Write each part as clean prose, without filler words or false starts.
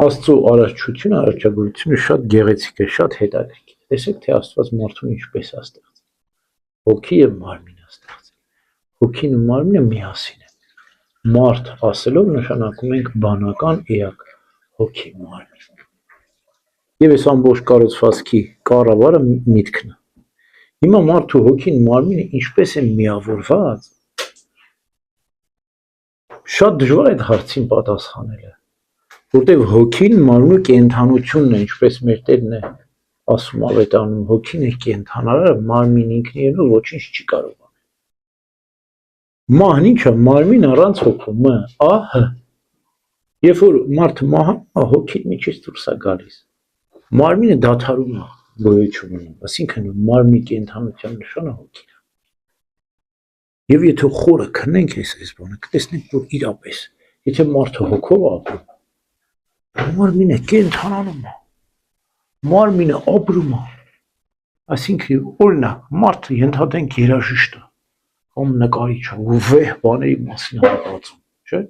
Աստծո արարչությունը, արարչագործությունը շատ գեղեցիկ է, շատ հետաքրքիր։ Տեսեք, թե Աստված մարդուն ինչպես է ստեղծել։ Հոգի եւ մարմին է ստեղծել։ Հոգին ու մարմինը միասին են։ Մարդ ասելով նշանակում ենք բանական էակ, հոգի, մարմին։ Եվ այս ամբողջ կառուցվածքի կառավարը միտքն է։ Հիմա մարդու հոգին, մարմինը ինչպես են միավորված, շատ դժվար է այդ հարցին պատասխանելը, որտեղ հոգին մարմնու կենդանությունն է, ինչպես մեր Տերն է ասում ավետարանում, հոգին է կենդանարարը, մարմին ինքն իրենով ոչինչ չի կարող անել։ Մահն ինչ է, մարմին առանց հոգու, մ-ա-հ։ Երբ որ մարդը մահանում է, հոգին միջից դուրս է գալիս։ Մարմինը դադարում է գոյություն ունենալ, այսինքն մարմնի կենդանության նշանը հոգին է։ Եվ եթե խորը քննենք այս բանը, կտեսնենք, որ իրապես, եթե մարդը հոգով ապրում, մարմինը կենդանանում է, մարմինը ապրում է, այսինքն օրինակ մարդը ենթադրենք երաժիշտ է, կամ նկարիչ է, ու վեհ բաների մասին է մտածում, չէ՞,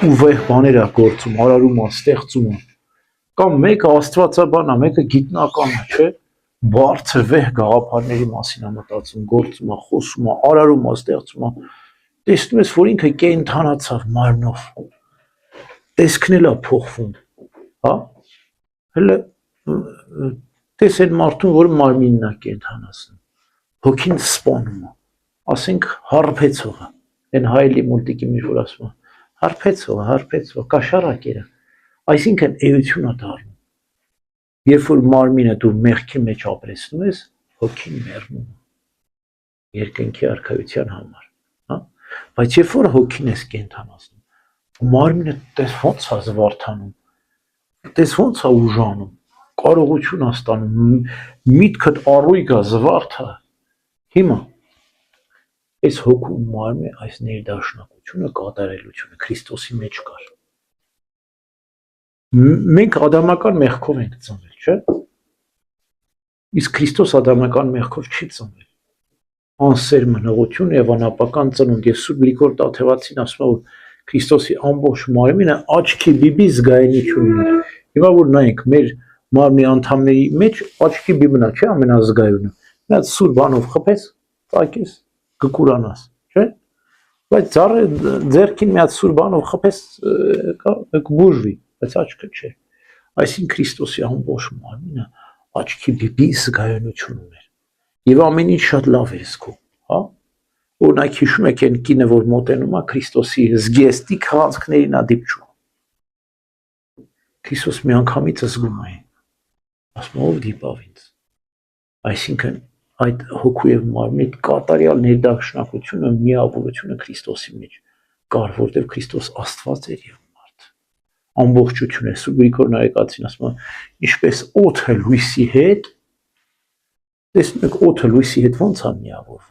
ու վեհ բաներ է գործում, արարում է, ստեղծում է, կամ մեկը աստվածաբան է, մեկը գիտնական է, չէ՞, բարձր վեհ գաղափարների մասին է մտածում, գործում է, խոսում է, արարում է, ստեղծում է, տեսնում ես, որ ինքը կենդանացավ մարմնով, տեսքն էլ է փոխվում, հա, հələ տես այն մարդուն, որ մարմինն է կենդանացնում, հոգին սպանում է, ասենք հարբեցողը, այն հայելի մուլտիկի մի որ ասում է, հարբեցողը, կաշառակերը, այսինքն էություն է դառնում, երբ որ մարմինը դու մեղքի մեջ ապրեցնում ես, հոգին մեռնում է, երկնքի արքայության համար, հա, բայց երբ որ հոգին ես կենդանացնում, մարմինը տես ոնց է զվարթանում, տես ոնց է ուժանում, կարողություն է ստանում, միտքդ առույգ է, զվարթ է, հիմա, այս հոգու մարմինի այս ներդաշնակությունը, կատարելությունը Քրիստոսի մեջ կար, մենք ադամական մեղքով ենք ծնվել, չէ՞, իսկ Քրիստոս ադամական մեղքով չի ծնվել, անսերմ հնողություն եւ անապական ծնունդ, եւ Սուրբ Գրիգոր Տաթևացին ասում է, որ Քրիստոսի ամբողջ մարմինը աչքի բիբի զգայունություն ունի, հիմա որ նայենք մեր մարմնի անդամների մեջ աչքի բիբն է, չէ՞, ամենազգայունը, մի հատ սուր բանով խփես, ծակես, կկուրանաս, չէ՞, բայց ձեռքին մի հատ սուր բանով խփես, կբուժվի, բայց աչքը չէ, այսինքն Քրիստոսի ամբողջ մարմինը աչքի բիբի զգայունություն ուներ, եւ ամեն ինչ շատ լավ է զգում, հա, օրինակ հիշում եք այն կինը, որ մոտենում է Քրիստոսի զգեստի քաղցկներին է դիպչում, Քրիստոս միանգամից զգում է, ասում ով դիպավ ինձ, այսինքն այդ հոգու եւ մարմնի կատարյալ ներդաշնակությունը, միավորությունը Քրիստոսի մեջ կար, որտեղ Քրիստոս Աստված էր եւ մարդ, ամբողջություն է, Սուրբ Գրիգոր Նարեկացին ասում է, ինչպես օդը լույսի հետ, տեսնում եք օդը լույսի հետ ոնց է միավորվում,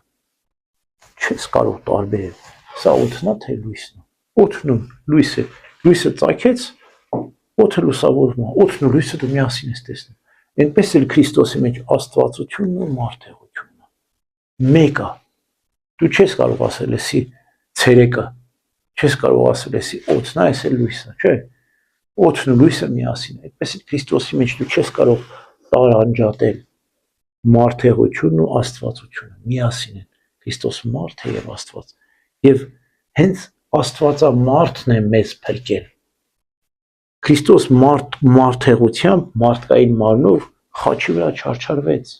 չես կարող տարբերել, սա օդն է, թե լույսն է, օդն ու լույսը ծագեց, օդը լուսավորվում է, օդն ու լույսը դու միասին ես տեսնում, այնպես էլ Քրիստոսի մեջ աստվածությունն ու մարդեղությունն է, մեկ է, դու չես կարող ասել էսի ցերեկը, չես կարող ասել էսի օդն է, այս էլ լույսն է, չէ, օդն ու լույսը միասին է, այդպես էլ Քրիստոսի մեջ դու չես կարող տարանջատել մարդեղությունն ու աստվածությունը, միասին են, Քրիստոս մարդ է եւ Աստված, եւ հենց Աստվածամարդն է մեզ փրկել, Քրիստոս մարդեղությամբ, մարդկային մարմնով խաչի վրա չարչարվեց,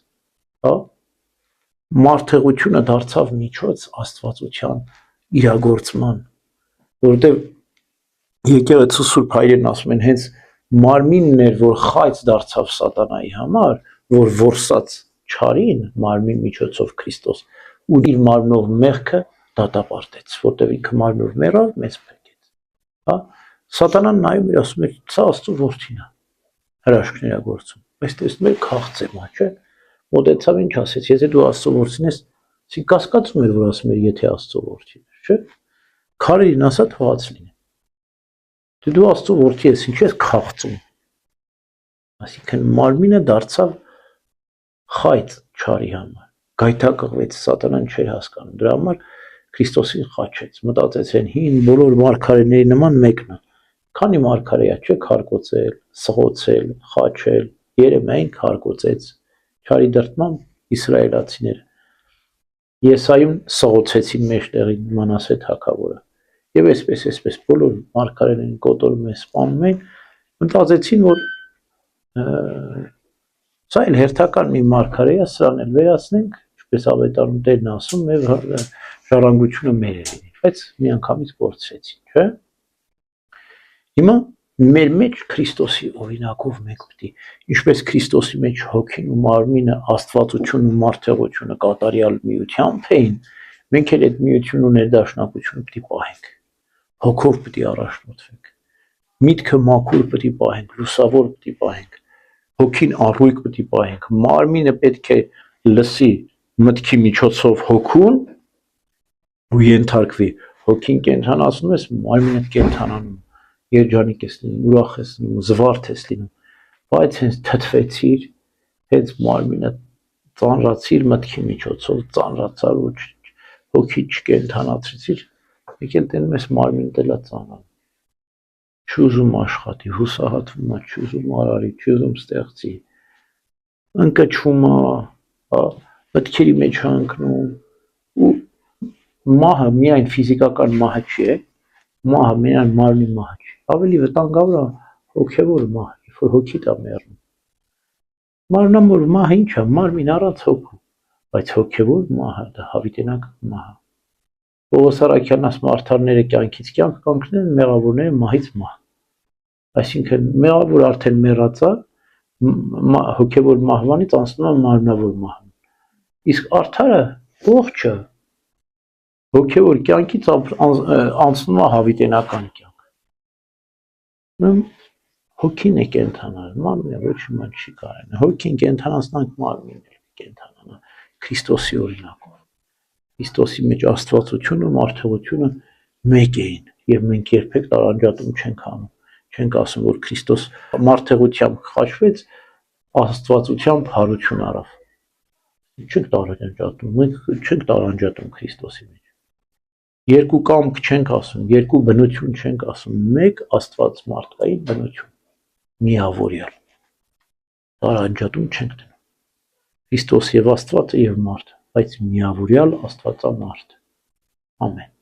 հա, մարդեղությունը դարձավ միջոց աստվածության իրագործման, որովհետև եկեղեցու Սուրբ Հայրերն ասում են, հենց մարմինն էր, որ խայծ դարձավ սատանայի համար, որ որսած չարին մարմնի միջոցով Քրիստոս, ու իր մարմնով մեղքը դատապարտեց, որտեղ ինքը մարմնով մեռավ, մեզ փրկեց, հա, Սատանան նայում էր, ասում էր, սա Աստծո որդին է, հրաշքներ է գործում, բայց տեսնում էր քաղցեմ է, չէ՞, մոտեցավ ինչ ասեց, եթե դու Աստծո որդին ես, կասկածում էր, որ ասում էր, եթե Աստծո որդին ես, չէ՞, քարերին ասա թողած լինի, դու Աստծո որդի ես, ինչ ես քաղցում, այսինքն մարմինը դարձավ խայծ չարի համար, գայթակղվեց, Սատանան չէր հասկանում, դրա համար Քրիստոսին խաչեց, մտածեց են հին բոլոր մարգարեների նման մեկն է, Քանի մարգարեա չէ քարկոծել, սղոցել, խաչել, Երեմիային քարկոծեց, չարի դրտման իսրայելացիները։ Եսայուն սղոցեցին մեջտեղին Մանասե թագավորը։ Եվ այսպես բոլոր մարգարեներին կոտորում են, սպանում են, մտածեցին, որ սա էլ հերթական մի մարգարեա, սրան էլ վերացնենք, ինչպես ավետարանում Տերն ասում է, ժառանգությունը մեր է լինի, բայց միանգամից կորցրեցին, չէ՞։ Հիմա մեր մեջ Քրիստոսի օրինակով մենք պետք է, ինչպես Քրիստոսի մեջ հոգին ու մարմինը, աստվածությունն ու մարդեղությունը կատարյալ միությամբ էին, մենք էլ այդ միությունն ու ներդաշնակությունը պետք է պահենք։ Հոգով պետք է առաջնորդվենք։ Միտքը մաքուր պետք է պահենք, լուսավոր պետք է պահենք, հոգին առույգ պետք է պահենք, մարմինը պետք է լսի մտքի միջոցով հոգուն ու ենթարկվի։ Հոգին կենթանացնում ես, մարմինը կենթանանում, երջանիկ ես լինում, ուրախ ես լինում, զվարթ ես լինում, բայց հենց թթվեցիր, հենց մարմինը ծանրացիր մտքի միջոցով, ծանրացար, ոչ հոգի չկենթանացրիր, եկել տենում ես մարմինը դելա ծանրանում, չուզում աշխատի, հուսահատվում է, չուզում արարի, չուզում ստեղծի, ընկճվում է, մտքերի մեջ է ընկնում, ու մահը միայն ֆիզիկական մահը չէ, մահը միայն մարմնի մահը չէ, ավելի վտանգավոր է հոգևոր մահը, երբ որ հոգիդ է մեռնում։ Մարմնավոր մահը ինչ է, մարմին առանց հոգու, բայց հոգևոր մահը դա հավիտենական մահը։ Պողոս առաքյալն ասում է, արդարները կյանքից կյանք կանգնեն, մեղավորները մահից մահ։ Այսինքն մեղավոր արդեն մեռած է, հոգևոր մահվանից անցնում է մարմնավոր մահ։ Իսկ արդարը ողջը հոգևոր կյանքից անցնում է հավիտենական կյանք։ Հոգին է կենթանալ, մարմինը ոչ մի չի կարողանա։ Հոգին կենթանացնանք, մարմինն էլ կենթանանա Քրիստոսի օրինակով։ Քրիստոսի մեջ աստվածությունը, մարդեղությունը մեկ էին, եւ մենք երբեք տարանջատում չենք անում։ Չենք ասում, որ Քրիստոս մարդեղությամբ խաչվեց, աստվածությամբ հարություն առավ։ Չենք տարանջատում, մենք չենք տարանջատում Քրիստոսի մեջ։ Երկու կամք չենք ասում, երկու բնություն չենք ասում, մեկ Աստված մարդկային բնություն, միավորյալ։ Տարանջատում չենք դնում։ Քրիստոս եւ Աստվածը եւ մարդը, բայց միավորյալ Աստվածամարդ։ Ամեն։